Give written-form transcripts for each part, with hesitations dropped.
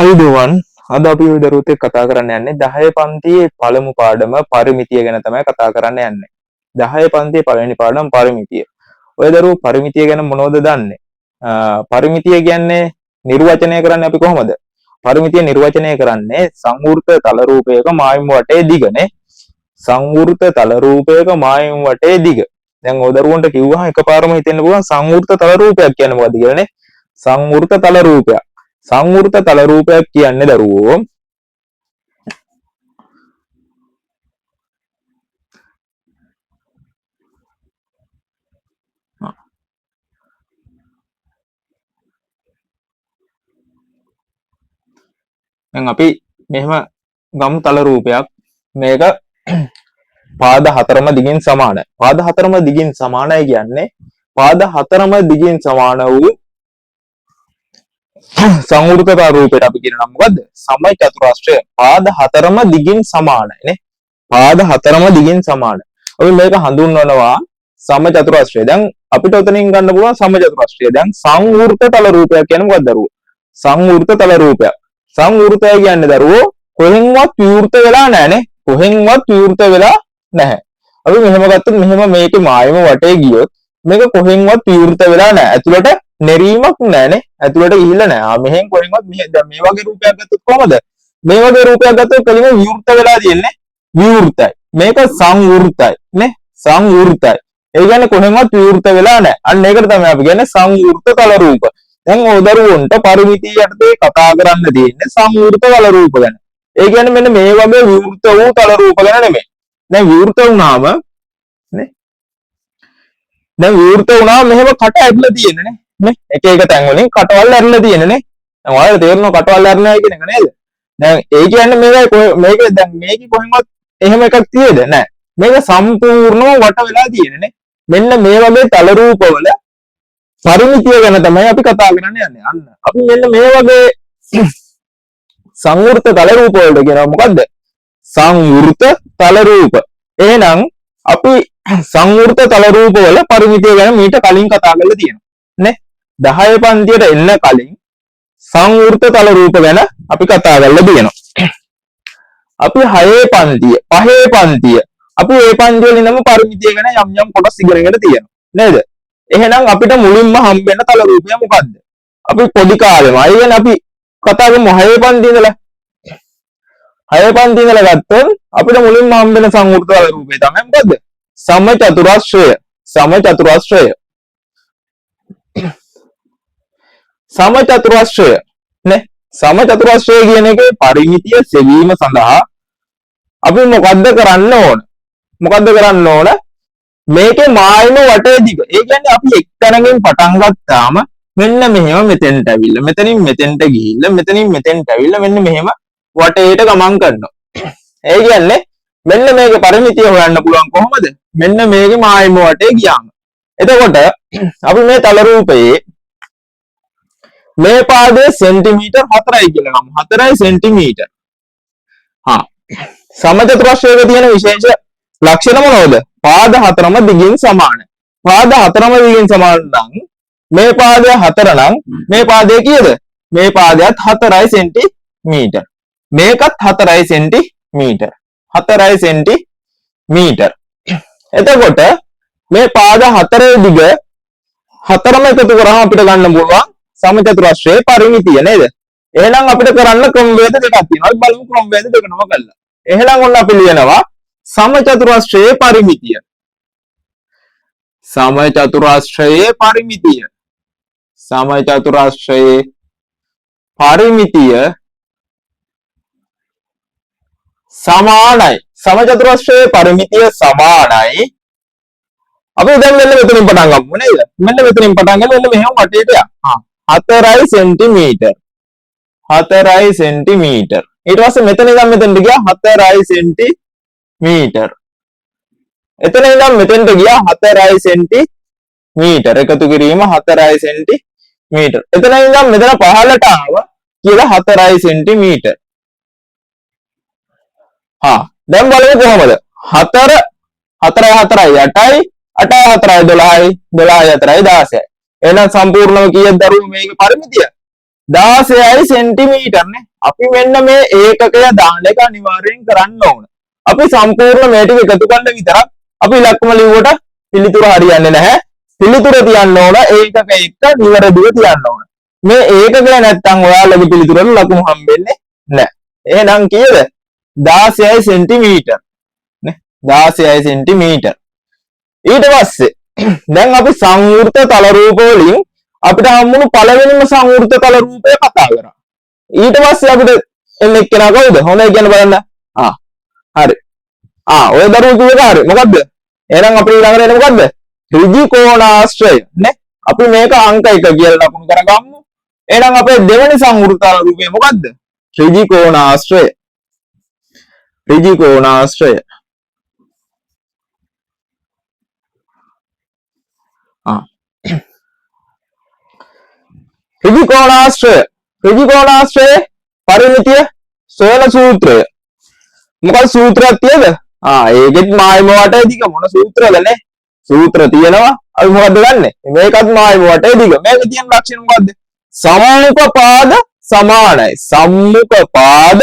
අයිදුවන් අද අපි ඔය දරුවොත් එක්ක කතා කරන්න යන්නේ 10 පන්තියේ පළමු පාඩම පරිමිතිය ගැන තමයි කතා කරන්න යන්නේ. 10 පන්තියේ පළවෙනි පාඩම පරිමිතිය. ඔය දරුවෝ පරිමිතිය ගැන මොනවද දන්නේ? පරිමිතිය කියන්නේ නිර්වචනය කරන්නේ අපි කොහොමද? පරිමිතිය නිර්වචනය කරන්නේ සංවෘත තල රූපයක මායිම් වටේ දිගනේ. සංවෘත තල රූපයක මායිම් වටේ දිග. දැන් ඔය දරුවන්ට කිව්වහම එකපාරම හිතෙන්න පුළුවන් සංවෘත තල රූපයක් කියන්නේ මොකද්ද කියලානේ. සංවෘත තල රූපයක්. සංවෘත තල රූපයක් කියන්නේ දරුවෝ දැන් අපි මෙහෙම ගමු තල රූපයක් මේක පාද හතරම දිගින් සමානයි. පාද හතරම දිගින් සමානයි කියන්නේ පාද හතරම දිගින් සමාන වූ සංවෘත තල රූපයට අපි කියන නම මොකද්ද? සම චතුරස්‍රය. පාද හතරම දිගින් සමානයි නේ. පාද හතරම දිගින් සමානයි. අපි මේක හඳුන්වනවා සම චතුරස්‍රය. දැන් අපිට උතනින් ගන්න පුළුවන් සම චතුරස්‍රය. දැන් සංවෘත තල රූපයක් කියන්නේ මොකක්ද දරුවෝ? සංවෘත තල රූපයක්. සංවෘතය කියන්නේ දරුවෝ කොහෙන්වත් විවෘත වෙලා නැහැනේ. කොහෙන්වත් විවෘත වෙලා නැහැ. අපි මෙහෙම ගත්තොත් මෙහෙම මේකේ මායම වටේ ගියොත් මේක කොහෙන්වත් විවෘත වෙලා නැහැ. ඇතුළට නෙරීමක් නැහැනේ. ඇතුළට ගිහිල්ලා නැහැ. මෙහෙන් කොහෙන්වත් දැන් මේ වගේ රූපයක් ගත්තොත් කොහමද? මේ වගේ රූපයක් ගත්තොත් කෙලිම විවෘත වෙලා තියෙන්නේ. විවෘතයි. මේක සංවෘතයි නේ. සංවෘතයි. ඒ කියන්නේ කොහෙන්වත් විවෘත වෙලා නැහැ. අන්න ඒකට තමයි අපි කියන්නේ සංවෘත තල රූප. දැන් ඔය දරුවන්ට පරිමිතිය යටතේ කතා කරන්න තියෙන්නේ සංවෘත තල රූප ගැන. ඒ කියන්නේ මෙන්න මේ වගේ විවෘත වූ තල රූප ගැන නෙමෙයි. දැන් විවෘත වුණාම නේ. දැන් විවෘත වුණාම මෙහෙම කට ඇදලා තියෙන්නේ නේ. එක එක තැන් වලින් කටවල් ඇරලා තියෙන්නේ නේ. දැන් ඔයාලට තේරෙනවා කටවල් ඇරනවා කියන එක නේද? දැන් ඒ කියන්නේ මේක දැන් මේකේ කොහෙන්වත් එහෙම එකක් තියෙද නැහැ. මේක සම්පූර්ණව වට වෙලා තියෙන්නේ නේ. මෙන්න මේ වගේ තල රූපවල පරිමිතිය ගැන තමයි අපි කතා කරන්න යන්නේ. අන්න අපි මෙන්න මේ වගේ සංවෘත තල රූප වලට කියනවා මොකද්ද? සංවෘත තල රූප. එහෙනම් අපි සංවෘත තල රූප වල පරිමිතිය ගැන මීට කලින් කතා කරලා තියෙනවා නේ. 10 පන්තියට එන්න කලින් සංවෘත තල රූප ගැන අපි කතා කරලා තියෙනවා. අපි 6 පන්තිය, 5 පන්තිය අපි මේ පන්ති වල ඉඳන්ම පරිමිතිය ගැන යම් කොටස් ඉගෙනගෙන තියෙනවා නේද? එහෙනම් අපිට මුලින්ම හම්බෙන්න තල රූපය මොකද්ද? අපි පොඩි කාලෙම අයියන් අපි කතා කරමු 6 පන්ති ඉඳලා. 6 පන්ති ඉඳලා ගත්තොත් අපිට මුලින්ම හම්බෙන සංවෘත තල රූපය තමයි මොකද්ද? සම චතුරස්‍රය. සම චතුරස්‍රය. සම චතුරස්‍රය නේ. සම චතුරස්‍රය කියන එකේ පරිමිතිය සෙවීම සඳහා අපි මොකද්ද කරන්න ඕන? මොකද්ද කරන්න ඕන? මේකේ මායිම වටේ දිග. ඒ කියන්නේ අපි එක්තැනකින් පටන් ගත්තාම මෙන්න මෙහෙම මෙතෙන්ට ඇවිල්ලා මෙතනින් මෙතෙන්ට ගිහිල්ලා මෙතනින් මෙතෙන්ට ඇවිල්ලා මෙන්න මෙහෙම වටේට ගමන් කරනවා. ඒ කියන්නේ මෙන්න මේකේ පරිමිතිය හොයන්න පුළුවන් කොහොමද? මෙන්න මේකේ මායිම වටේ ගියාම. එතකොට අපි මේ තල රූපයේ මේ පාදයේ සෙන්ටිමීටර් 4යි කියලා ගමු. 4යි සෙන්ටිමීටර්. හා සමචතුරස්‍රයක තියෙන විශේෂ ලක්ෂණ මොනවද? පාද හතරම දිගින් සමානයි. පාද හතරම දිගින් සමාන නම් මේ පාදය 4 නම් මේ පාදය කීයද? මේ පාදයට 4යි සෙන්ටිමීටර්. මේකත් 4යි සෙන්ටිමීටර්. 4යි සෙන්ටිමීටර්. එතකොට මේ පාද 4 දිග හතරම එකතු කරාම අපිට ගන්න පුළුවන් සමචතුරස්‍රයේ පරිමිතිය නේද? එහෙනම් අපිට කරන්න ක්‍රමවේද දෙකක් තියෙනවා. අපි බලමු ක්‍රමවේද දෙකම කරලා. එහෙනම් ඔන්න අපි ලියනවා සමචතුරස්‍රයේ පරිමිතිය. සමචතුරස්‍රයේ පරිමිතිය. සමචතුරස්‍රයේ පරිමිතිය සමානයි. සමචතුරස්‍රයේ පරිමිතිය සමානයි. අපි දැන් මෙන්න මෙතනින් පටන් ගමු නේද? මෙන්න මෙතනින් පටන් ගමු මෙන්න මෙහෙම වටේට යන්න. 4යි සෙන්ටිමීටර්. 4යි සෙන්ටිමීටර්. ඊට පස්සේ මෙතන ඉඳන් මෙතනට ගියා 4යි සෙන්ටිමීටර්. එතන ඉඳන් මෙතනට ගියා 4යි සෙන්ටිමීටර්. එකතු කිරීම 4යි සෙන්ටිමීටර්. එතන ඉඳන් මෙතන පහළට ආව කියලා 4යි සෙන්ටිමීටර්. දැන් බලමු කොහමද? 4 4යි 8යි 8යි 4යි 12යි 12යි 4යි 16යි. එහෙනම් සම්පූර්ණව කීයද දරුවෝ මේකේ පරිමිතිය? 16යි සෙන්ටිමීටර් නේ. අපි මෙන්න මේ ඒකකය දාන්න එක අනිවාර්යෙන් කරන්න ඕන. අපි සම්පූර්ණ මේ ටික එකතු කරලා විතරක් අපි ඉලක්කම ලිව්වට පිළිතුර හරියන්නේ නැහැ. පිළිතුර තියන්න ඕන ඒකක එක නිවැරදිව තියන්න ඕන. මේ ඒකකය නැත්තම් ඔයාලගේ පිළිතුරට ලකුණු හම්බෙන්නේ නැහැ. එහෙනම් කීයද? 16යි සෙන්ටිමීටර් නේ. 16යි සෙන්ටිමීටර්. ඊට පස්සේ දැන් අපි සංවෘත තල රූප වලින් අපිට හම්බුණු පළවෙනිම සංවෘත තල රූපය කතා කරා. ඊට පස්සේ අපිට එන්නේ එක්කෙනා කවුද? හොඳයි කියන බලන්න. හරි. ඔය දරුවෝ කිව්වේ හරි. මොකද්ද? එහෙනම් අපිට ඊළඟට එන්නේ මොකද්ද? ඍජු කෝණාශ්‍රය නේ. අපි මේක අංක 1 කියලා ලකුණු කරගමු. එහෙනම් අපේ දෙවෙනි සංවෘත තල රූපය මොකද්ද? ඍජු කෝණාශ්‍රය. ඍජු කෝණාශ්‍රය. ඍජු කෝණාශ්‍රය. ඍජු කෝණාශ්‍රයේ පරිමිතිය සොයන සූත්‍රය. මොකද සූත්‍රයක් තියෙද? ඒකෙත් මායිම වටේ දිග මොන සූත්‍රවලනේ? සූත්‍ර තියෙනවා. අපි මොකද්ද ගන්නෙ? මේකත් මායිම වටේ දිග. මේකේ තියෙන ලක්ෂණ මොකද්ද? සම්මුඛ පාද සමානයි. සම්මුඛ පාද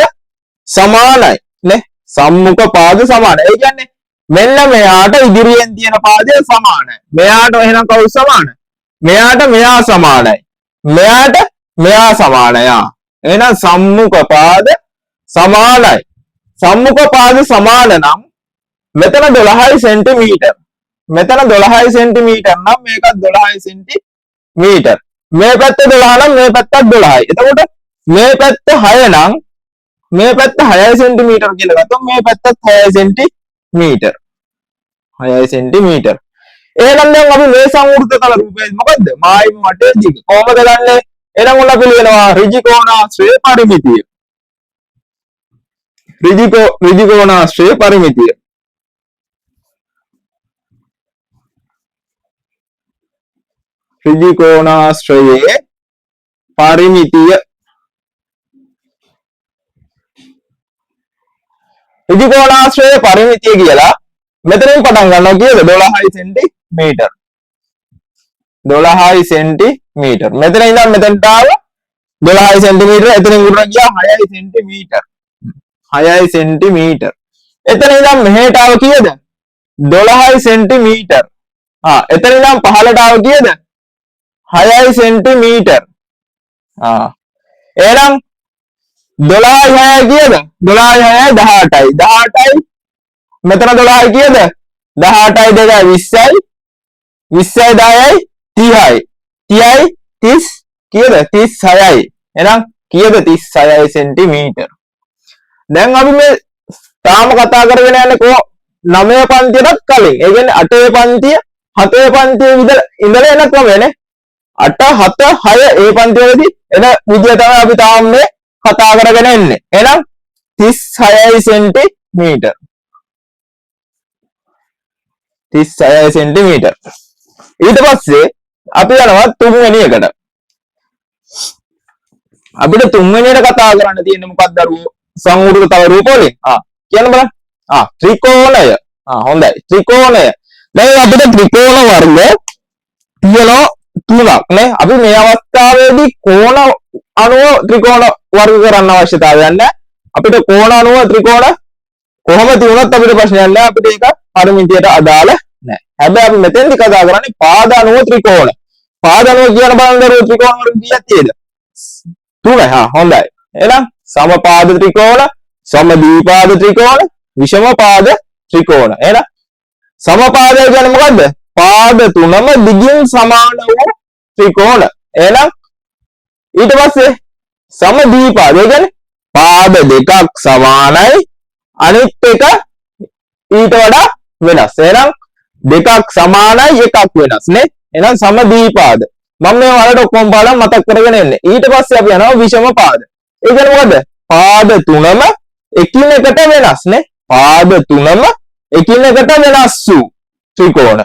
සමානයි නේ. සම්මුඛ පාද සමානයි. ඒ කියන්නේ මෙන්න මෙයාට ඉදිරියෙන් තියෙන පාදය සමානයි. මෙයාට එහෙනම් කවුරු සමානයි? මෙයාට මෙයා සමානයි. මෙයාට මෙයා සමානයි. එහෙනම් සම්මුඛ පාද සමානයි. සම්මුඛ පාද සමාන නම් මෙතන 12 සෙන්ටිමීටර්. මෙතන 12 සෙන්ටිමීටර් නම් මේකත් 12 සෙන්ටිමීටර්. මේ පැත්ත 12 නම් මේ පැත්තත් 12යි. එතකොට මේ පැත්ත 6 නම් මේ පැත්ත 6 සෙන්ටිමීටර් කියලා ගත්තොත් මේ පැත්තත් 6 සෙන්ටිමීටර්. 6 සෙන්ටිමීටර්. එහෙනම් දැන් අපි මේ සංවෘත තල රූපය මොකද්ද? මායිම වටේ දිග. කොහොමද ගන්නෙ? එහෙනම් උන අපි ලියනවා ඍජු කෝණාශ්‍රයේ පරිමිතිය. ඍජු කෝණාශ්‍රයේ පරිමිතිය. ඍජු කෝණාශ්‍රයේ පරිමිතිය. ඍජු කෝණාශ්‍රයේ පරිමිතිය කියලා මෙතනින් පටන් ගන්නවා කීයද? 12 සෙන්ටිමීටර්. 12 සෙන්ටිමීටර්. මෙතන ඉඳන් මෙතනට ආව 12 සෙන්ටිමීටර. එතනින් උඩට ගියා 6 සෙන්ටිමීටර්. 6 සෙන්ටිමීටර්. එතන ඉඳන් මෙහෙට ආව කීයද? 12 සෙන්ටිමීටර්. එතන ඉඳන් පහළට ආව කීයද? 6 සෙන්ටිමීටර්. එහෙනම් 12 6 කීයද? 12 6 18යි. 18යි මෙතන 12 කීයද? 18යි 2යි 20යි. 20යි 10යි 30යි. 30යි 30 කීයද? 36යි. එහෙනම් කීයද? 36 සෙන්ටිමීටර්. දැන් අපි මේ තාම කතා කරගෙන යන්නේ 9 පන්තියටත් කලින්. ඒ කියන්නේ 8 පන්තිය 7 පන්තිය ඉඳලා එන ක්‍රමයනේ. 8 7 6 ඒ පන්තිවලදී එන විදිය තමයි අපි තාම මේ කතා කරගෙන එන්නේ. එහෙනම් 36 සෙන්ටිමීටර්. 36 සෙන්ටිමීටර්. ඊට පස්සේ අපි යනවා තුන්වෙනි එකට. අපිට තුන්වෙනියට කතා කරන්න තියෙන්නේ මොකක්ද දරුවෝ? සංවෘත තල රූප වලින්. කියන්න බලන්න. ත්‍රිකෝණය. හොඳයි. ත්‍රිකෝණය. දැන් අපිට ත්‍රිකෝණ වර්ග තියෙනවා තුනක් නේ. අපි මේ අවස්ථාවේදී කෝණ අනුව ත්‍රිකෝණ වර්ග කරන්න අවශ්‍යතාවයක් නැහැ. අපිට කෝණ අනුව ත්‍රිකෝණ කොහොම තියුණත් අපිට ප්‍රශ්නයක් නැහැ. අපිට ඒක පරිමිතියට අදාළ නැහැ. හැබැයි අපි මෙතෙන්දි කතා කරන්නේ පාද අනුව ත්‍රිකෝණ. පාද අනුව කියන බලන්න දරුවෝ ත්‍රිකෝණ වර්ග කීයක් තියෙද? 3යි. හොඳයි. එහෙනම් සමපාද ත්‍රිකෝණ, සමද්විපාද ත්‍රිකෝණ, විෂමපාද ත්‍රිකෝණ. එහෙනම් සමපාදය කියන්නේ මොකද්ද? පාද තුනම දිගින් සමාන වූ ත්‍රිකෝණ. එහෙනම් ඊට පස්සේ සමද්විපාද කියන්නේ පාද දෙකක් සමානයි අනිත් එක ඊට වඩා වෙනස්. එහෙනම් දෙකක් සමානයි එකක් වෙනස් නේ. එහෙනම් සමද්විපාද. මම මේ වලට ඔක්කොම පාඩම් මතක් කරගෙන එන්නේ. ඊට පස්සේ අපි යනවා විෂමපාද. ඒ කියන්නේ මොකද? පාද තුනම එකිනෙකට වෙනස් නේ. පාද තුනම එකිනෙකට වෙනස් වූ ත්‍රිකෝණ.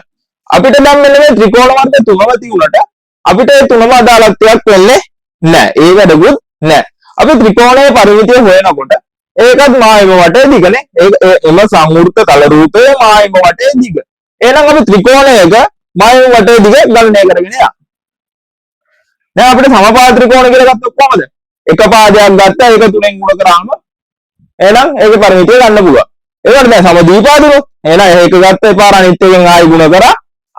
අපිට දැන් මෙන්න මේ ත්‍රිකෝණ වර්ග තුනම තියුණට අපිට ඒ තුනම අදාළත්වයක් වෙන්නේ නැහැ. ඒ වැඩකුත් නැහැ. අපි ත්‍රිකෝණයේ පරිමිතිය හොයනකොට ඒකත් මායිම වටේ දිගනේ. එම සංවෘත තල රූපයේ මායිම වටේ දිග. එහෙනම් අපි ත්‍රිකෝණයක මායිම වටේ දිග ගණනය කරගෙන යනවා. දැන් අපිට සමපාද ත්‍රිකෝණ කියලා ගත්තොත් කොහමද? එක පාදයක් ගත්තා ඒක තුනෙන් ගුණ කරාම එහෙනම් ඒකේ පරිමිතිය ගන්න පුළුවන්. ඒකට දැන් සමදීපාදුනොත් එහෙනම් ඒක ගත්ත එපාර අනිත් එකෙන් ආයි ගුණ කරා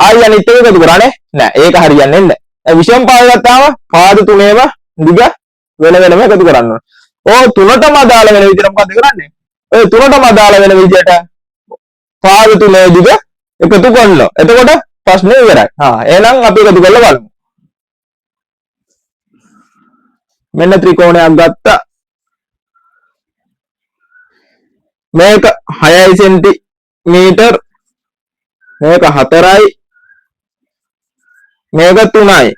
ආයි අනිත් එක එකතු කරානේ නෑ ඒක හරියන්නේ නැහැ. දැන් විෂම පාද ගත්තාම පාද තුනේම දිග වෙන වෙනම එකතු කරන්න ඕනේ. ඔය තුනටම අදාළ වෙන විදිහට මොකද කරන්නේ? ඔය තුනටම අදාළ වෙන විදිහට පාද තුනේ දිග එකතු කරනවා. එතකොට ප්‍රශ්නේ ඉවරයි. එහෙනම් අපි එකතු කරලා බලමු. මෙන්න ත්‍රිකෝණයක් ගත්තා. මේක 6 සෙන්ටිමීටර් මේක 4යි මේක 3යි.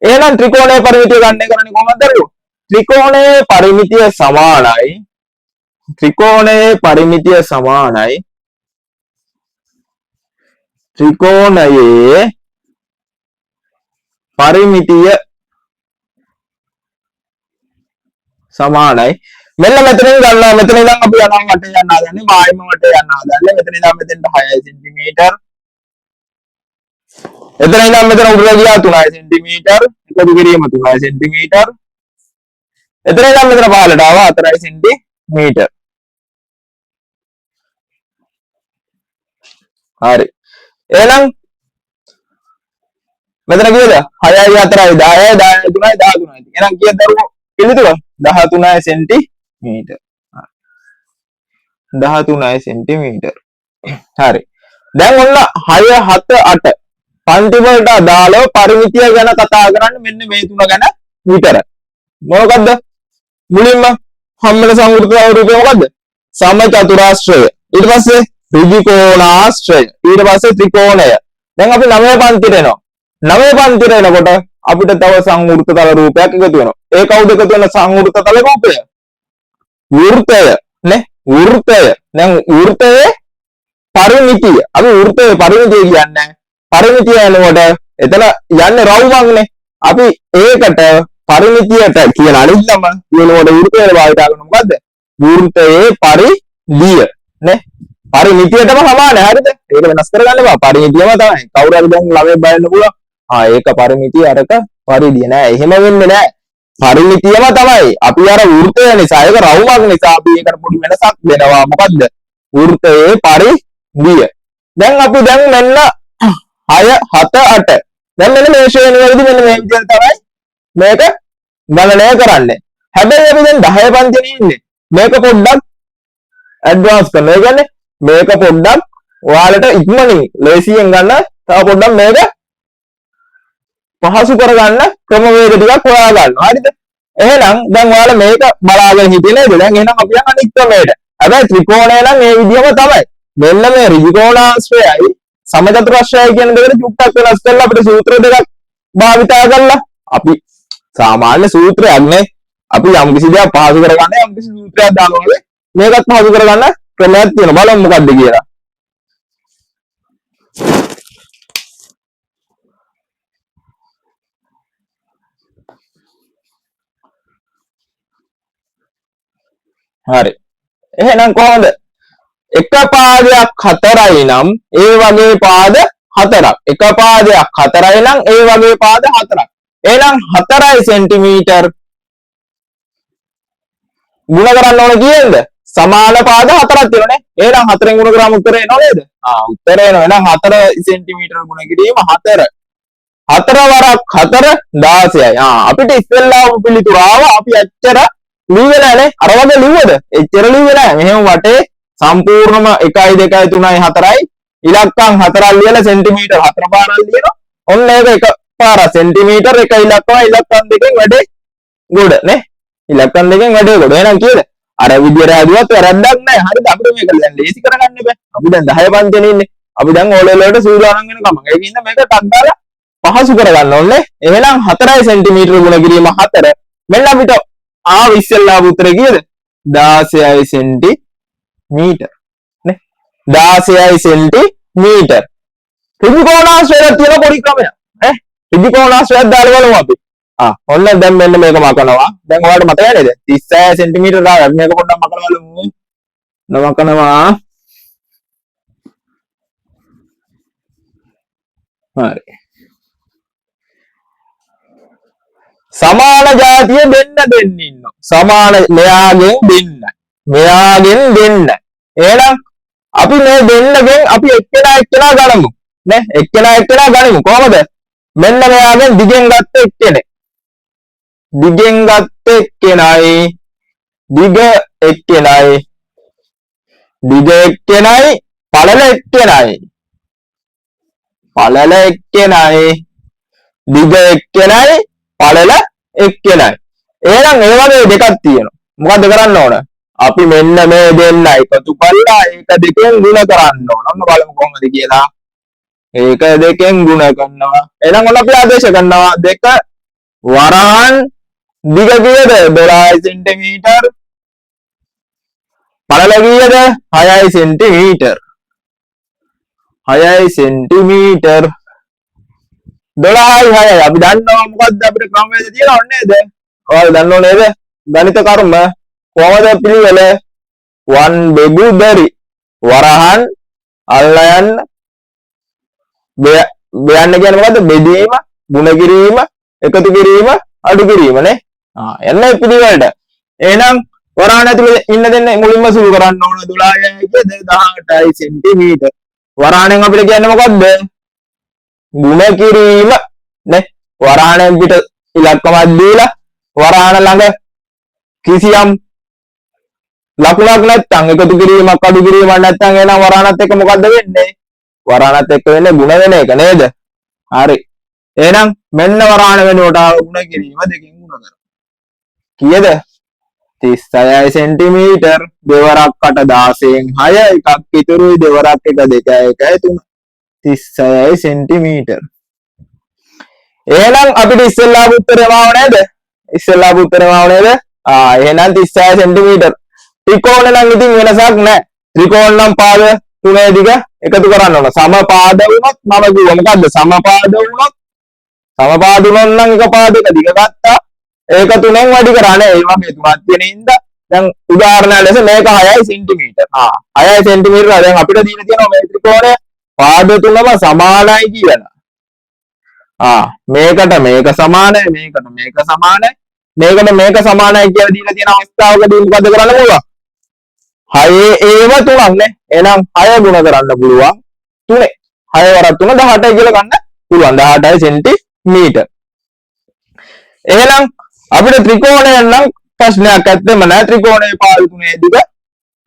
එහෙනම් ත්‍රිකෝණයේ පරිමිතිය ගන්න කරන්නේ කොහොමද දරුවෝ? ත්‍රිකෝණයේ පරිමිතිය සමානයි ත්‍රිකෝණයේ පරිමිතිය සමානයි ත්‍රිකෝණයේ පරිමිතිය සමානයි. මෙන්න මෙතනින් ගන්නවා. මෙතන ඉඳන් අපි යනවා වටේ යන්න හදන්නේ. මායිම වටේ යන්න හදන්නේ. මෙතන ඉඳන් මෙතෙන්ට 6 සෙන්ටිමීටර්. එතන ඉඳන් මෙතන උඩට ගියා 3 සෙන්ටිමීටර්. එකතු කිරීම 3 සෙන්ටිමීටර්. එතන ඉඳන් මෙතන පහළට ආවා 4 සෙන්ටිමීටර්. හරි. එහෙනම් මෙතන කීයද? 6යි 4යි 10යි 10යි 3යි 13යි. එහෙනම් කීයද දරුවෝ? පිළිතුර 13 සෙන්ටිමීටර්. 13 සෙන්ටිමීටර්. හරි. දැන් ඔන්න 6 7 8 පන්ති වලට අදාළව පරිමිතිය ගැන කතා කරන්නේ මෙන්න මේ තුන ගැන විතරයි. මොකක්ද? මුලින්ම හම්බෙන සංවෘත රූපය මොකද්ද? සමචතුරාශ්‍රය. ඊට පස්සේ ත්‍රිකෝණාශ්‍රය. ඊට පස්සේ ත්‍රිකෝණය. දැන් අපි 9 පන්තියට එනවා. 9 පන්තියට එනකොට අපිට තව සංවෘතතල රූපයක් එකතු වෙනවා. ඒ කවුද එකතු වෙන සංවෘතතල රූපය? වෘත්තය නේ? වෘත්තය. දැන් වෘත්තයේ පරිමිතිය. අපි වෘත්තයේ පරිමිතිය කියන්නේ පරිමිතිය එනකොට එතන යන්නේ රවුමක්නේ. අපි ඒකට පරිමිතියට කියන අනිත්ම කියනකොට වෘත්තයේ භාවිත කරන මොකද්ද? වෘත්තයේ පරිධිය නේ? පරිමිතියටම සමානයි. හරිද? ඒක වෙනස් කරගන්න බෑ. පරිමිතියම තමයි. කවුරු හරි දැන් ළමයි බලන්න පුළුවන්. ඒක පරිමිතිය අරක පරිධිය නෑ. එහෙම වෙන්නේ නෑ. පරිමිතියම තමයි. අපි අර වෘත්තය නිසා ඒක රවුමක් නිසා අපි ඒකට පොඩි වෙනසක් දෙනවා. මොකද්ද? වෘත්තයේ පරිධිය. දැන් අපි දැන් මෙන්න 6 7 8 දැන් මෙන්න මේ ශ්‍රේණිය වලදී මෙන්න මේ විදිහට තමයි මේක ගණනය කරන්නේ. හැබැයි අපි දැන් 10 පන්තියේ ඉන්නේ. මේක පොඩ්ඩක් ඇඩ්වාන්ස් කරනවා. ඒ කියන්නේ මේක පොඩ්ඩක් ඔයාලට ඉක්මනින් ලේසියෙන් ගන්න තව පොඩ්ඩක් මේක පහසු කරගන්න ක්‍රමවේද ටිකක් හොයා ගන්නවා. හරිද? එහෙනම් දැන් ඔයාලා මේක බලාගෙන හිටියේ නේද? දැන් එහෙනම් අපි යන අනිත් ක්‍රමයට. හැබැයි ත්‍රිකෝණය නම් මේ විදිහම තමයි. මෙන්න මේ ඍජුකෝණාශ්‍රයයි සමචතුරාශ්‍රයයි කියන දෙකට චුට්ටක් වෙනස් කරලා අපිට සූත්‍ර දෙකක් භාවිතා කරලා අපි සාමාන්‍ය සූත්‍රයක් නේ. අපි යම් කිසි දෙයක් පහසු කරගන්න යම් කිසි සූත්‍රයක් දානවා. මේකත් පහසු කරගන්න ක්‍රමයක් තියෙනවා. බලමු මොකක්ද කියලා. හරි. එහෙනම් කොහොමද? එක පාදයක් 4යි නම් ඒ වගේ පාද 4ක්. එක පාදයක් 4යි නම් ඒ වගේ පාද 4ක්. එහෙනම් 4 සෙන්ටිමීටර් ගුණ කරන්න ඕන කීයද? සමාන පාද 4ක් තියෙනනේ. එහෙනම් 4ෙන් ගුණ කරාම උත්තරය එනව නේද? උත්තරය එනවා. එහෙනම් 4 සෙන්ටිමීටර ගුණ කිරීම 4. 4 වරක් 4 16යි. අපිට ඉස්සෙල්ලාම පිළිතුර ආවා. අපි ඇත්තට ලියුවේ නෑනේ. අර වගේ ලිව්වද? එච්චර ලිව්වේ නෑ. මෙහෙම වටේ සම්පූර්ණම 1 2 3 4යි ඉලක්කම් 4ක් ලියලා සෙන්ටිමීටර් 4 පාරක් ලියනවා. ඔන්න ඒක එක පාර සෙන්ටිමීටර් එක ඉලක්කම ඉලක්කම් දෙකෙන් වැඩේ ගොඩ නේ. ඉලක්කම් දෙකෙන් වැඩේ ගොඩ. එහෙනම් කීයද? අර විදියට හදුවත් වැරද්දක් නෑ. හරිද? අපිට මේක දැන් ලේසි කරගන්න බෑ. අපි දැන් 10 පන්තියේ ඉන්නේ. අපි දැන් ඕ ලෙවල් වලට සූදානම් වෙන ගමන්. ඒකින්ද මේක ටක් දාලා පහසු කරගන්න ඕනේ. එහෙනම් 4 සෙන්ටිමීටර ගුණ කිරීම 4. මෙන්න අපිට ඉස්සෙල්ලා උත්තරේ කීයද? 16 සෙන්ටිමීටර නේ. 16 සෙන්ටිමීටර. ත්‍රිකෝණාශ්‍රයයක් තියෙන පොඩි ක්‍රමයක් නේ. ත්‍රිකෝණාශ්‍රයයක් දාලා බලමු අපි. ඔන්න දැන් මෙන්න මේක මකනවා. දැන් ඔයාලට මතක නේද? 36 සෙන්ටිමීටර දාලා මේක පොඩ්ඩක් මකලා බලමු. නමකනවා. හරි. සමාන જાතිය දෙන්න ඉන්නවා. සමාන මෙයාගෙන් දෙන්න. මෙයාගෙන් දෙන්න. එහෙනම් අපි මේ දෙන්නගෙන් අපි එක්කෙනා ගන්නමු. නේ? එක්කෙනා ගනිමු. කොහොමද? මෙන්න මෙයාගෙන් දිගෙන් ගත්ත එක්කෙනෙක්. දිගෙන් ගත්ත එක්කෙනයි දිග එක්කෙනයි දිග එක්කෙනයි පළල එක්කෙනයි පළල එක්කෙනයි දිග එක්කෙනයි පළල එක්කෙනයි. එහෙනම් ඒ වගේ දෙකක් තියෙනවා. මොකද්ද කරන්න ඕන? අපි මෙන්න මේ දෙන්න එකතු කරලා ඒක දෙකෙන් ගුණ කරන්න ඕන. ඔන්න බලමු කොහොමද කියලා. ඒක දෙකෙන් ගුණ කරනවා. එහෙනම් ඔන්න අපි ආදේශ කරනවා දෙක වරහන් දිග කීයද? 12 සෙන්ටිමීටර්. පළල කීයද? 6 සෙන්ටිමීටර්. 6 සෙන්ටිමීටර් 12යි 6යි. අපි දන්නවා මොකද්ද අපිට ක්‍රමවේද තියෙනව නේද? ඔයාලා දන්නව නේද? ගණිත කර්ම කොහොමද පිළිවෙල? 1 බෙදු බැරි වරහන් අල්ලයන් බයන්න කියන්නේ මොකද්ද? බෙදීම, ගුණ කිරීම, එකතු කිරීම, අඩු කිරීම නේ. එන්න පිළිවෙලට. එහෙනම් වරහන් ඇතුලේ ඉන්න දෙන්නේ මුලින්ම සුළු කරන්න ඕන 12යි 18යි සෙන්ටිමීටර්. වරහණෙන් අපිට කියන්නේ මොකද්ද? ගුණ කිරීම නේ. වරහණෙන් පිට ඉලක්කමක් දීලා වරහණ ළඟ කිසියම් ලකුණක් නැත්නම් එකතු කිරීමක් අඩු කිරීමක් නැත්නම් එහෙනම් වරහණත් එක්ක මොකද්ද වෙන්නේ? වරහණත් එක්ක වෙන්නේ ගුණ වෙන එක නේද? හරි. එහෙනම් මෙන්න වරහණ වෙනුවට ගුණ කිරීම දෙකෙන් ගුණ කරනවා. කීයද? 36 සෙන්ටිමීටර් දෙවරක් 8 16න් 6 එකක් ඉතුරුයි දෙවරක් 1 2 1 3 36 සෙන්ටිමීටර්. එහෙනම් අපිට ඉස්සෙල්ලා උත්තරේ මාව නේද? ඉස්සෙල්ලා උත්තරේ මාව නේද? එහෙනම් 36 සෙන්ටිමීටර්. ත්‍රිකෝණ නම් ඉතින් වෙනසක් නැහැ. ත්‍රිකෝණ නම් පාද තුනේ දිග එකතු කරන්න ඕන. සමපාද වුණොත් මම කිව්වා මොකද්ද? සමපාද වුණොත් නම් එක පාදයක දිග ගත්තා. ඒක තුනෙන් වැඩි කරන්නේ. ඒ වගේ තුනක් තියෙන ඉඳ දැන් උදාහරණයක් ලෙස මේක 6 සෙන්ටිමීටර්. 6 සෙන්ටිමීටර් දැන් අපිට දීලා තියෙනවා මේ ත්‍රිකෝණය පාද තුනම සමානයි කියලා. මේකට මේක සමානයි, මේකට මේක සමානයි, මේකට මේක සමානයි කියලා දීලා තියෙන අවස්ථාවකදී මොකද කරන්න පුළුවන්? 6 ඒව තුනක් නේ. එහෙනම් 6 ගුණ කරන්න පුළුවන් 3. 6 වරක් 3 18 කියලා ගන්න පුළුවන්. 18 සෙන්ටිමීටර්. එහෙනම් අපිට ත්‍රිකෝණය නම් ප්‍රශ්නයක් ඇත්තෙම නැහැ. ත්‍රිකෝණයේ පාද තුනේ දිග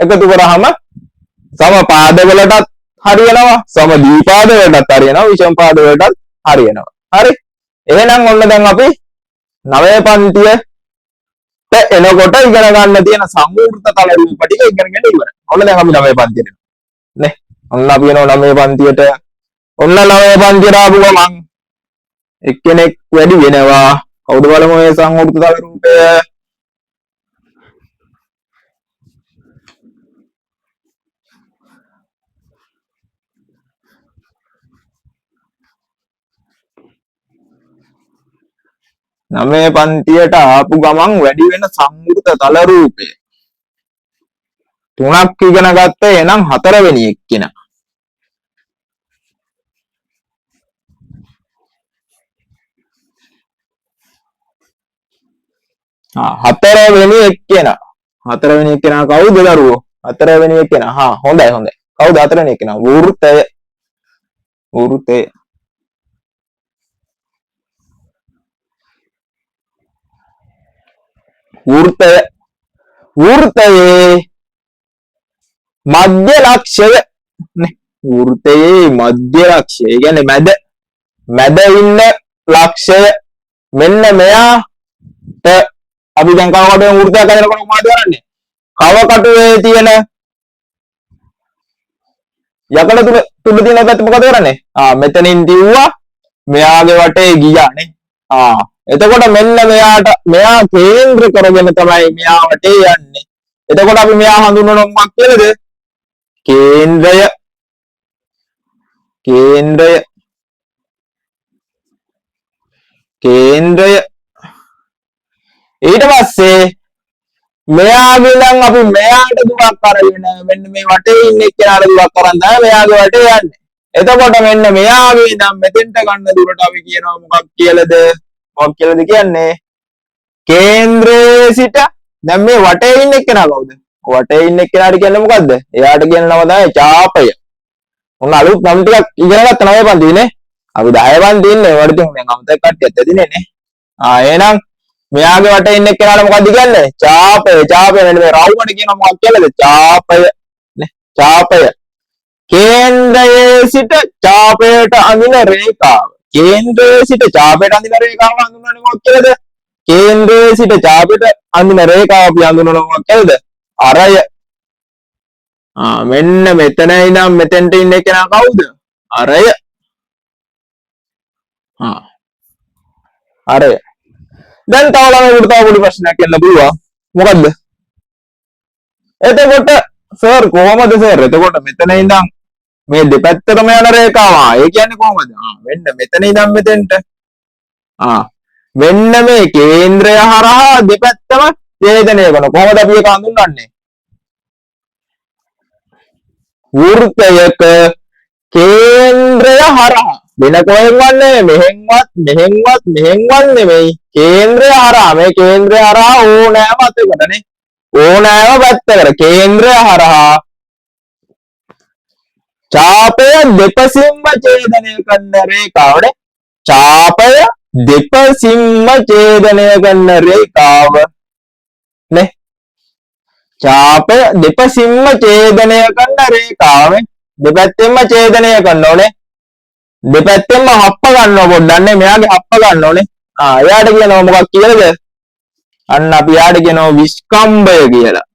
එකතු කරාම සමපාද වලටත් හරියනවා, සමද්විපාද වලටත් හරියනවා, විෂම පාද වලටත් හරියනවා. හරි. එහෙනම් ඔන්න දැන් අපි 9 පන්තියට එනකොට ඉගෙන ගන්න තියෙන සංවෘත තල රූප ටික ඉගෙනගෙන ඉවරයි. ඔන්න දැන් අපි 9 පන්තියට නේ. ඔන්න අපි එනවා 9 පන්තියට. ඔන්න 9 පන්තියට ආපු ගමන් එක්කෙනෙක් වැඩි වෙනවා. කවුද බලමු මේ සංවෘත තල රූපය? නවයේ පන්තියට ආපු ගමන් වැඩි වෙන සංවෘත තල රූපය. 3ක් ඉගෙන ගත්තේ එහෙනම් 4 වෙනි එක්කෙනා. හතරවෙනි එක්කෙනා. 4 වෙනි එක්කෙනා කවුද දරුවෝ? 4 වෙනි එක්කෙනා. හොඳයි. කවුද 4 වෙනි එක්කෙනා? වෘත්තය. වෘත්තයේ මධ්‍ය ලක්ෂය නේ. වෘත්තයේ මධ්‍ය ලක්ෂය කියන්නේ මැද ඉන්න ලක්ෂය මෙන්න මෙයාට අපි දැන් කවකටුවේ වෘත්තයක් හදනකොට මොකද කරන්නේ? කවකටුවේ තියෙන යකඩ තුඩ තියෙන පැත්ත මොකද කරන්නේ? මෙතනින් දිව්වා මෙයාගේ වටේ ගියා නේ. එතකොට මෙන්න මෙයා කේන්ද්‍ර කරගෙන තමයි මෙයා වටේ යන්නේ. එතකොට අපි මෙයා හඳුන්වනවා මොකක් කියලාද? කේන්ද්‍රය. ඊට පස්සේ මෙයාගේ නම් අපි මෙයාට දුරක් අරගෙන මෙන්න මේ වටේ ඉන්න එක්කෙනාට දුරක් අරන් තමයි මෙයාගේ වටේ යන්නේ. එතකොට මෙන්න මෙයාගේ නම් මෙතෙන්ට ගන්න දුරට අපි කියනවා මොකක් කියලාද? කියන්නේ කේන්ද්‍රයේ සිට දැන් මේ වටේ ඉන්න එක්කෙනා කවුද? වටේ ඉන්න එක්කෙනාට කියන්නේ මොකද්ද? එයාට කියන නම තමයි ඡාපය. මොන අලුත් නම් ටිකක් ඉගෙන ගත්ත නම පන්තිනේ. අපි 10 පන්ති ඉන්නේ. ඒවට ඉතින් දැන් අමතක කට්ටියත් ඇදිනේ නේ. එහෙනම් මෙයාගේ වටේ ඉන්න එක්කෙනාට මොකද්ද කියන්නේ? ඡාපය. ඡාපය මෙන්න මේ රවුමට කියනවා මොකක්ද කියලාද? ඡාපය. නේ? ඡාපය. කේන්ද්‍රයේ සිට ඡාපයට අඳින රේඛාව. කේන්ද්‍රයේ සිට ඡාපයට අඳින රේඛාව හඳුන්වන්නේ මොකක්ද කියලාද? කේන්ද්‍රයේ සිට ඡාපයට අඳින රේඛාව අපි හඳුන්වනවා මොකක්ද කියලාද? අරය. මෙන්න මෙතන ඉඳන් මෙතෙන්ට ඉන්න කෙනා කවුද? අරය. අරය. දැන් තව ළමයෙකුට තව පොඩි ප්‍රශ්නයක් එන්න පුළුවන්. මොකද්ද? එතකොට සර් කොහමද සර්? එතකොට මෙතන ඉඳන් මේ දෙපැත්තටම යන රේඛාව. ඒ කියන්නේ කොහමද? මෙන්න මෙතන ඉඳන් මෙතෙන්ට. මෙන්න මේ කේන්ද්‍රය හරහා දෙපැත්තම ඡේදනය කරන. කොහොමද අපි ඒක හඳුන්වන්නේ? වෘත්තයක කේන්ද්‍රය හරහා වෙන කොහෙන්වත් මෙහෙන්වත් නෙමෙයි. කේන්ද්‍රය හරහා මේ කේන්ද්‍රය හරහා ඕනෑම අතකටනේ. ඕනෑම පැත්තකට කේන්ද්‍රය හරහා ඡාපය දෙපසින්ම ඡේදනය කරන රේඛාවනේ. ඡාපය දෙපසින්ම ඡේදනය කරන රේඛාව නේ. ඡාපය දෙපසින්ම ඡේදනය කරන රේඛාව. දෙපැත්තෙන්ම ඡේදනය කරන්න ඕනේ. දෙපැත්තෙන්ම හප්ප ගන්නවා පොඩ්ඩක් නේ. මෙයාගේ හප්ප ගන්න ඕනේ. එයාට කියනවා මොකක් කියලාද? අන්න අපි එයාට කියනවා විස්කම්භය කියලා.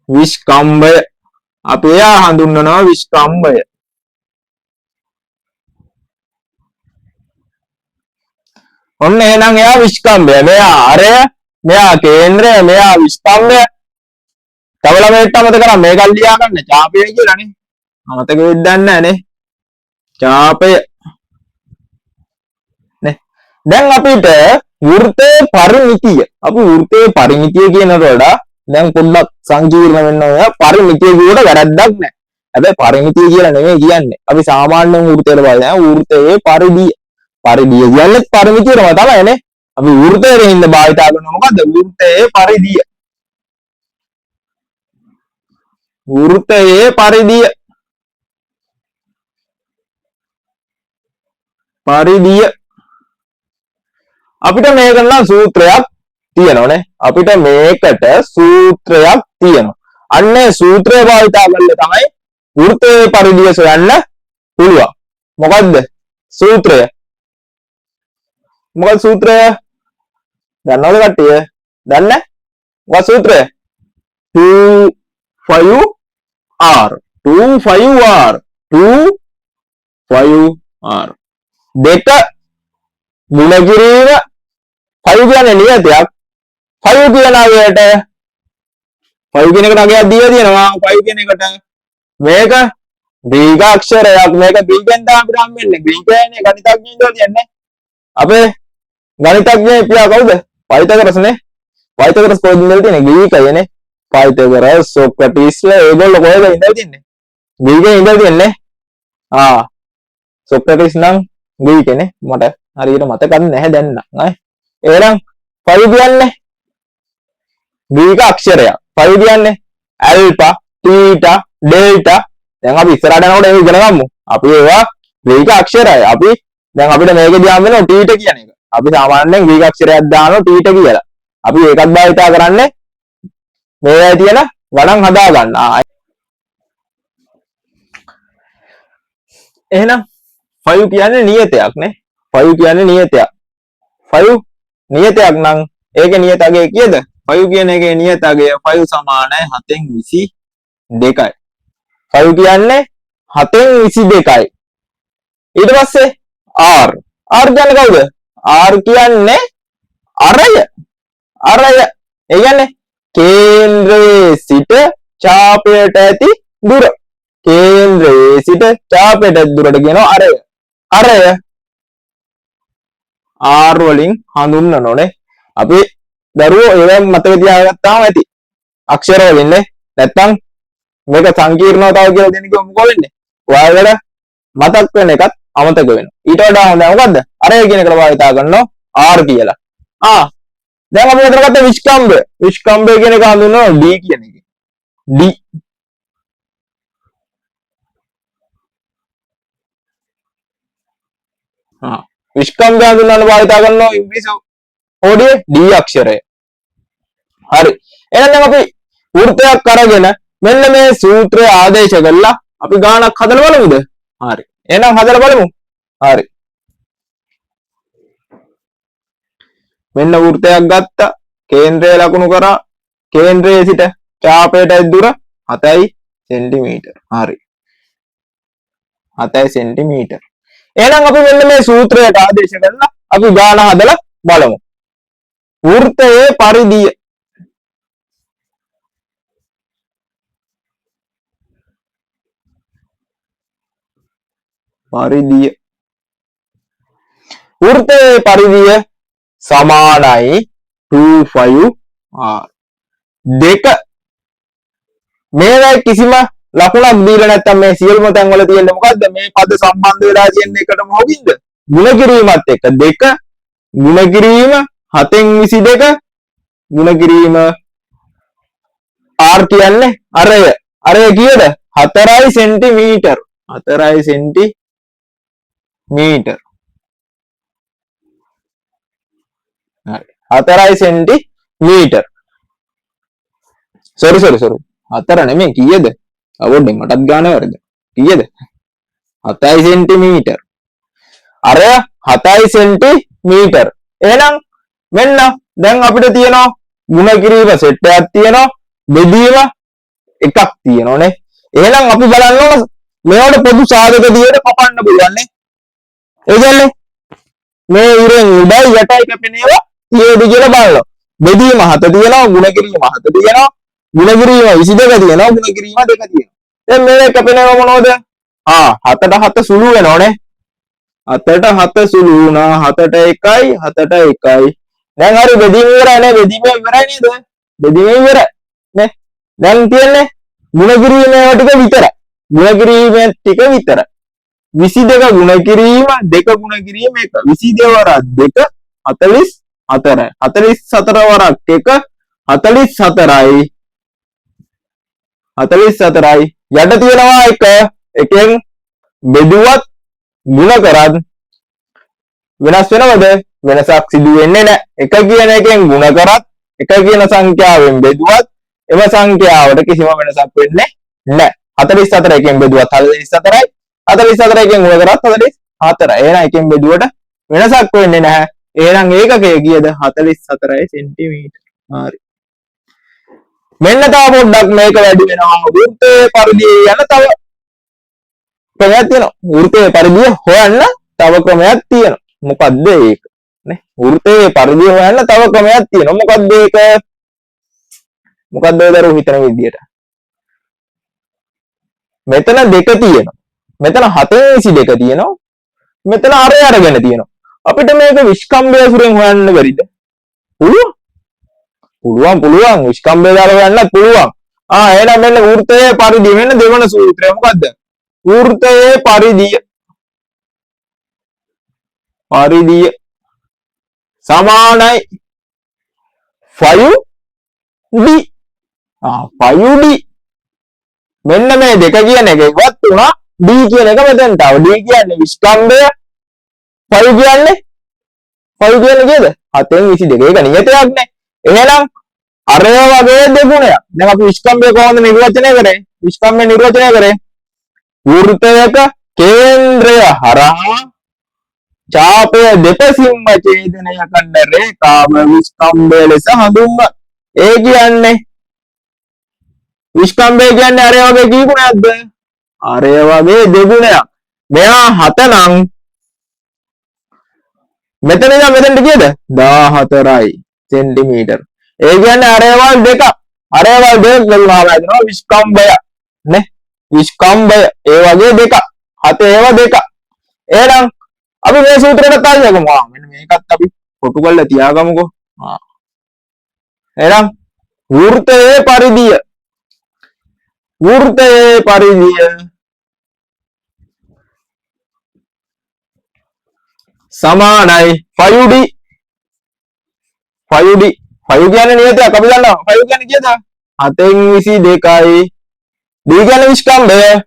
විස්කම්භය. අපි එයා හඳුන්වනවා විස්කම්භය. ඔන්න එහෙනම් එයා විස්කම්භය. මෙයා අරය, මෙයා කේන්ද්‍රය, මෙයා විස්කම්භය. තව ළමයට අමතක කරා මේක ලියා ගන්න ඡාපය කියලා නේ. අමතක වෙන්නේ නැහැ නේ. ඡාපය. නේ. දැන් අපිට වෘත්තයේ පරිමිතිය. අපි වෘත්තයේ පරිමිතිය කියනකට වඩා දැන් පොඩ්ඩක් සංකීර්ණ වෙන්න ඕන. පරිමිතිය කියුවට වැරද්දක් නැහැ. හැබැයි පරිමිතිය කියලා නෙමෙයි කියන්නේ. අපි සාමාන්‍ය වෘත්තයට බලනවා. වෘත්තයේ පරිධිය. පරිධිය කියන්නේ පරිමිතියම තමයි නේ. අපි වෘත්තයේ ඉන්න භාවිතා කරනවා මොකද්ද? වෘත්තයේ පරිධිය. වෘත්තයේ පරිධිය. පරිධිය. අපිට මේකට නම් සූත්‍රයක් තියෙනවනේ. අපිට මේකට සූත්‍රයක් තියෙනවා. අන්නේ සූත්‍රය භාවිතා කරලා තමයි වෘත්තයේ පරිධිය සොයන්න පුළුවන්. මොකද්ද සූත්‍රය? මොකද සූත්‍රය? දන්නවද කට්ටිය? දන්නේ? මොකද සූත්‍රය? 2 5R දෙක ගුණ කිරීම. 5 කියන්නේ නියතයක්. 5 කියන අගයට 5 කියන එකට අගයක් දීලා තියෙනවා. 5 කියන එකට මේක ග්‍රීක අක්ෂරයක්. මේක ග්‍රීකෙන් තමයි අපිට හම්බෙන්නේ. ග්‍රීක කියන්නේ ගණිතඥයෝ කියන්නේ. අපේ ගණිතඥය පියා කවුද? පයිතගොරස්නේ. පයිතගොරස් කොහෙද ඉඳලා තියෙන්නේ? ග්‍රීකයනේ. පයිතගොරස්, සොක්‍රටිස් ඒගොල්ලෝ කොහෙද ඉඳලා තියෙන්නේ? ග්‍රීකේ ඉඳලා තියෙන්නේ. සොක්‍රටිස් නම් ග්‍රීකනේ. මට හරියට මතක නැහැ දැන් නම්. එහෙනම් 5 කියන්නේ ග්‍රීක අක්ෂරයක්. 5 කියන්නේ ඇල්ෆා, තීටා, ඩෙල්ටා. දැන් අපි ඉස්සරහට යනකොට ඒක ඉගෙන ගමු. අපි ඒවා ග්‍රීක අක්ෂරයි. අපි දැන් අපිට මේකදී හම් වෙනවා ටීට කියන එක. අපි සාමාන්‍යයෙන් ග්‍රීක අක්ෂරයක් දානවා ටීට කියලා. අපි ඒකත් භාවිතා කරන්නේ මේ තියෙන ගණන් හදා ගන්න. එහෙනම් 5 කියන්නේ නියතයක් නේ. 5 කියන්නේ නියතයක්. 5 නියතයක් නම් ඒකේ නියත අගය කීයද? 5 කියන එකේ නියත අගය 5 සමානයි 7න් 22යි. 5 කියන්නේ 7න් 22යි. ඊට පස්සේ R. R කියන්නේ කවුද? R කියන්නේ අරය. අරය. ඒ කියන්නේ කේන්ද්‍රයේ සිට ඡාපයට ඇති දුර. කේන්ද්‍රයේ සිට ඡාපයට දුරට කියනවා අරය. අරය R වලින් හඳුන්වනෝනේ. අපි දරුවෝ ඒවෙන් මතක තියාගත්තාම ඇති. අක්ෂර වලින් නේ. නැත්තම් මේක සංකීර්ණව තව කියලා දෙන්න කිව්වොත් මොකෝ වෙන්නේ? ඔයාලට මතක් වෙන එකත් අමතක වෙනවා. ඊට වඩා හොඳ මොකද්ද? අරය කියන එකට භාවිතා කරනවා R කියලා. දැන් අපි මෙතන ගත්ත විස්කම්භය. විස්කම්භය කියන එක හඳුන්වනවා D කියන එක. D. විස්කම්භය හඳුන්වන්න භාවිතා කරනවා ඉංග්‍රීසි හෝඩියේ D අක්ෂරය. හරි. එහෙනම් දැන් අපි වෘත්තයක් අරගෙන මෙන්න මේ සූත්‍රය ආදේශ කරලා අපි ගානක් හදලා බලමුද? හරි. එහෙනම් හදලා බලමු. හරි. මෙන්න වෘත්තයක් ගත්තා. කේන්ද්‍රය ලකුණු කරා. කේන්ද්‍රයේ සිට චාපයට දුර 7 සෙන්ටිමීටර්. හරි. 7 සෙන්ටිමීටර්. එහෙනම් අපි මෙන්න මේ සූත්‍රයට ආදේශ කරලා අපි ගාන හදලා බලමු. වෘත්තයේ පරිධිය වෘත්තයේ පරිධිය සමානයි 2πr. දෙක මේවා කිසිම ලකුණක් දීලා නැත්නම් මේ සියලුම තැන් වල තියෙන්නේ මොකද්ද? මේ පද සම්බන්ධ වෙලා තියෙන එකටම හොගින්ද? ಗುಣ කිරීමත් එක්ක 2 ಗುಣ කිරීම 7න් 22 ಗುಣ කිරීම r කියන්නේ අරය කීයද? 4 සෙන්ටිමීටර්. 4 සෙන්ටිමීටර්. හරි. 4 සෙන්ටිමීටර්. sorry 4 නෙමෙයි කීයද? අවොඩ්ඩෙන් මටත් ගාන වැරද. කීයද? 7 සෙන්ටිමීටර්. අරය 7 සෙන්ටිමීටර්. එහෙනම් මෙන්න දැන් අපිට තියෙනවා ಗುಣ කිරීම සෙට් එකක් තියෙනවා. බෙදීම එකක් තියෙනවානේ. එහෙනම් අපි බලන්න ඕන මේවට පොදු සාධක දිහට කපන්න පුළුවන් නේ. ඒ කියන්නේ මේ ඉරෙන් උඩයි යටයි කැපෙන ඒවා තියෙද කියලා බලනවා. බෙදීම 7 තියෙනවා, ಗುಣ කිරීම 7 තියෙනවා, ಗುಣ කිරීම 22 තියෙනවා, ಗುಣ කිරීම 2 තියෙනවා. දැන් මේ කැපෙන ඒවා මොනවද? 7ට 7 සුළු වෙනවනේ. 7ට 7 සුළු වුණා. 7ට 1යි 7ට 1යි. දැන් හරි බෙදීම ඉවරයි නේ. බෙදීම ඉවරයි නේද? බෙදීම ඉවරයි නේ. දැන් තියෙන්නේ ಗುಣ කිරීම ඒවා ටික විතරයි. ಗುಣ කිරීම ටික විතරයි. 22 ಗುಣ කිරීම 2 ಗುಣ කිරීම 1. 22 වරක් 2 44යි. 44 වරක් 1 44යි. 44යි. යට තියෙනවා 1. එකෙන් බෙදුවත් ಗುಣ කරත් වෙනස් වෙනවද? වෙනසක් සිදු වෙන්නේ නැහැ. 1 කියන එකෙන් ಗುಣ කරත් 1 කියන සංඛ්‍යාවෙන් බෙදුවත් එම සංඛ්‍යාවට කිසිම වෙනසක් වෙන්නේ නැහැ. 44 එකෙන් බෙදුවත් 44යි. 44 එකෙන් ಗುಣ කරත් 44යි. එහෙනම් එකෙන් බෙදුවට වෙනසක් වෙන්නේ නැහැ. එහෙනම් ඒකකය කීයද? 44 සෙන්ටිමීටර්. හරි. මෙන්න තව පොඩ්ඩක් මේක වැඩි වෙනවා. වෘත්තයේ පරිධිය යන තව ක්‍රමයක් තියෙනවා. වෘත්තයේ පරිධිය හොයන්න තව ක්‍රමයක් තියෙනවා. මොකද්ද ඒක? නේ? වෘත්තයේ පරිධිය හොයන්න තව ක්‍රමයක් තියෙනවා. මොකද්ද ඒක? මොකද්ද දරුවෝ හිතන විදියට? මෙතන 2 තියෙනවා. මෙතන 7/22 තියෙනවා. මෙතන අරය අරගෙන තියෙනවා. අපිට මේක විස්කම්භය සුරෙන් හොයන්න බැරිද? පුළුවන් විස්කම්භය දාලා හොයන්නත් පුළුවන්. එහෙනම් මෙන්න වෘත්තයේ පරිධිය මෙන්න දෙවන සූත්‍රය මොකද්ද? වෘත්තයේ පරිධිය සමානයි 5D. 5D. මෙන්න මේ 2 කියන එක ඉවත් වුණා. D කියන එක මෙතෙන්ට ආවා. D කියන්නේ විස්කම්භය. 5 කියන්නේ කීයද? 7/22. ඒක නියතයක් නේ. එහෙනම් අරය වගේ දෙගුණයක්. දැන් අපි විස්කම්භය කොහොමද නිර්වචනය කරේ? විස්කම්භය නිර්වචනය කරේ වෘත්තයක කේන්ද්‍රය හරහා චාපය දෙපසින්ම ඡේදනය කරන රේඛාව විස්කම්භය ලෙස හඳුන්වනවා. ඒ කියන්නේ විස්කම්භය කියන්නේ අරය වගේ කී ගුණයක්ද? අරය වගේ දෙගුණයක්. මෙයා 7 නම් මෙතන ඉඳන් මෙතනට කීයද? 14යි සෙන්ටිමීටර්. ඒ කියන්නේ අරයවල් දෙක. අරයවල් දෙක ගලනවා හදනවා විස්කම්භය නේ. විස්කම්භය ඒ වගේ දෙක. 7 ඒවා දෙක. එහෙනම් අපි මේ සූත්‍රයට තාරියකමු. මෙන්න මේකත් අපි කොටු කරලා තියාගමුකෝ. එහෙනම් වෘත්තයේ පරිධිය සමානයි 5D. 5D 5 කියන්නේ නියතයක් අපි දන්නවා 5 කියන්නේ කීයද 7 22යි D කියන්නේ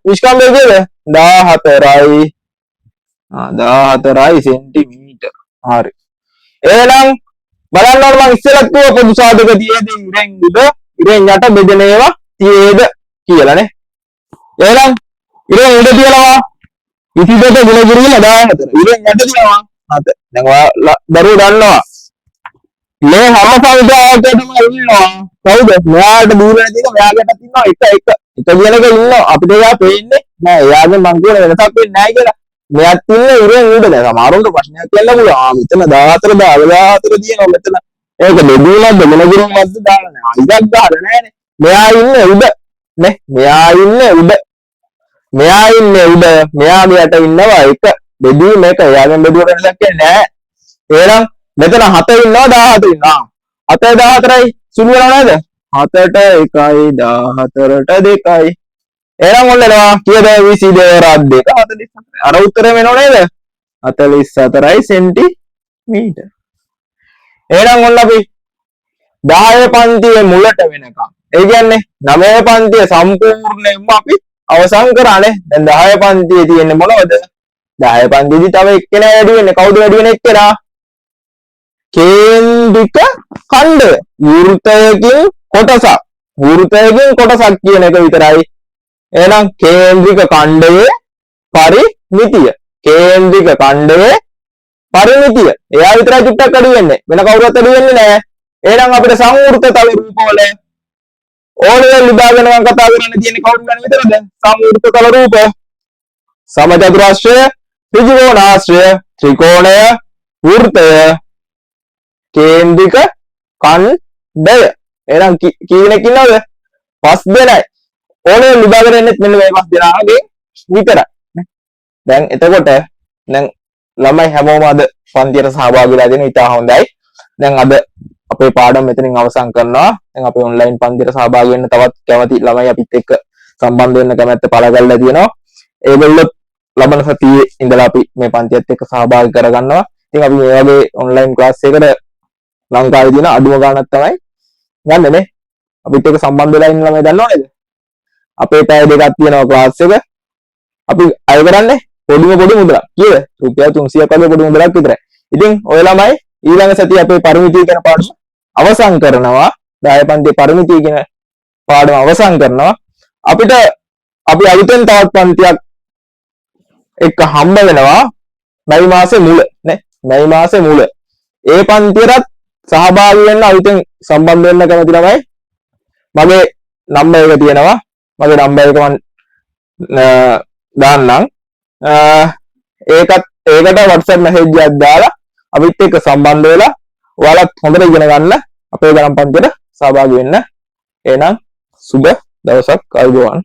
විස්කම්භය කීයද 14යි 14යි සෙන්ටිමීටර් හරි එහෙනම් බලන්න ඕන මම ඉස්සෙල්ලා කිව්ව පොදු සාධක තියේද ඉරෙන් උඩ ඉරෙන් යට බෙදෙන ඒවා තියේද කියලා නේ එහෙනම් ඉරෙන් උඩ තියනවා 22 ගුණ කිරීම 14 ඉරෙන් යට තියනවා 7 දැන් ඔයාලා දරුවෝ දන්නවා මේ හැම සංඛ්‍යාවකටම ඉන්නවා කවුද මෙයාට දූර නැතික මෙයාටත් ඉන්නවා එක කියන එක ඉන්නවා අපිට එයා පේන්නේ නෑ එයාගෙන් මං කියන වෙනසක් වෙන්නේ නෑ කියලා මෙයාත් ඉන්නේ ඉරෙන් උඩ දැන් සමහරවන්ට ප්‍රශ්නයක් කියන්න පුළුවන් මෙතන 14 14 තියෙනවා මෙතන ඒක දෙදුණක්ද මොනගුරුමක්ද දාලා නෑ ඉඩක් දාලා නෑනේ මෙයා ඉන්නේ උඩ නේ මෙයා ඉන්නේ උඩ මෙයාගේ යට ඉන්නවා එක බෙදුව මේක එයාගෙන් බෙදුවට වෙනසක් නෑ එහෙනම් මෙතන 7 ඉන්නවා 17 ඉන්නවා 7 14යි සුළු වෙනව නේද 7ට 1යි 14ට 2යි එහෙනම් ඔන්න එනවා කීයද 22 2 44 අර උත්තරේ වෙනව නේද 44යි සෙන්ටිමීටර් එහෙනම් ඔන්න අපි 10 පන්තියේ මුලට වෙනකම් ඒ කියන්නේ 9 පන්තිය සම්පූර්ණයෙන්ම අපි අවසන් කරානේ දැන් 10 පන්තියේ තියෙන්නේ මොනවද 10 පන්තියේදී තව එක්කෙනා වැඩි වෙන්නේ කවුද වැඩි වෙන්නේ එක්කෙනා කේන්ද්‍රික ඛණ්ඩය වෘත්තයකින් කොටසක් කියන එක විතරයි එහෙනම් කේන්ද්‍රික ඛණ්ඩයේ පරිමිතිය එයා විතරයි චුට්ටක් අඩු වෙන්නේ වෙන කවුරුත් අඩු වෙන්නේ නැහැ එහෙනම් අපිට සංවෘත තල රූපවල ඕනෙල් විභාගන මම කතා කරන්න තියෙන්නේ කවුරු ගැන විතරද සංවෘත තල රූප සමචතුරාශ්‍රය ත්‍රිකෝණාශ්‍රය ත්‍රිකෝණය වෘත්තය කේන්ද්‍රික ඛණ්ඩය එහෙනම් කීනෙක ඉන්නවද 5 දෙනයි ඕනේ විභාගෙ එන්නේ මෙන්න මේ 5 දෙනාගේ විතරයි නේ දැන් එතකොට දැන් ළමයි හැමෝම අද පන්තියට සහභාගී වෙලා දෙන ඉතා හොඳයි දැන් අද අපේ පාඩම මෙතනින් අවසන් කරනවා දැන් අපි ඔන්ලයින් පන්තියට සහභාගී වෙන්න තවත් කැමති ළමයි අපිත් එක්ක සම්බන්ධ වෙන්න කැමැත්ත පළ කරලා තියෙනවා ඒගොල්ලෝ ලබන සතියේ ඉඳලා අපි මේ පන්තියත් එක්ක සහභාගී කරගන්නවා ඉතින් අපි මේ වගේ ඔන්ලයින් ක්ලාස් එකකට ලංකාවේ තියෙන අඩුම ගාණක් තමයි ගන්න නේ අපිත් එක්ක සම්බන්ධ වෙලා ඉන්න ළමයි දන්නව නේද අපේ පැය දෙකක් තියෙනවා ක්ලාස් එක අපි අය කරන්නේ පොඩි මුදලක් කීයද රුපියල් 300ක් වගේ පොඩි මුදලක් විතරයි ඉතින් ඔය ළමයි ඊළඟ සතියේ අපේ පරිමිතිය කියන පාඩම අවසන් කරනවා 10 පන්තියේ පරිමිතිය කියන පාඩම අවසන් කරනවා අපිට අපි අලුතෙන් තවත් පන්තියක් එක්ක හම්බ වෙනවා මැයි මාසේ මුල නේ මැයි මාසේ මුල ඒ පන්තියට සහභාගී වෙන්න අලුතෙන් සම්බන්ධ වෙන්න කැමති ළමයි මගේ නම්බර් එක තියෙනවා මගේ නම්බර් එක මම දාන්නම් ඒකට WhatsApp message එකක් දාලා අපිත් එක්ක සම්බන්ධ වෙලා ඔයාලත් හොඳට ඉගෙන ගන්න අපේ ගණන් පන්තියට සහභාගී වෙන්න එහෙනම් සුබ දවසක් අයුබෝවන්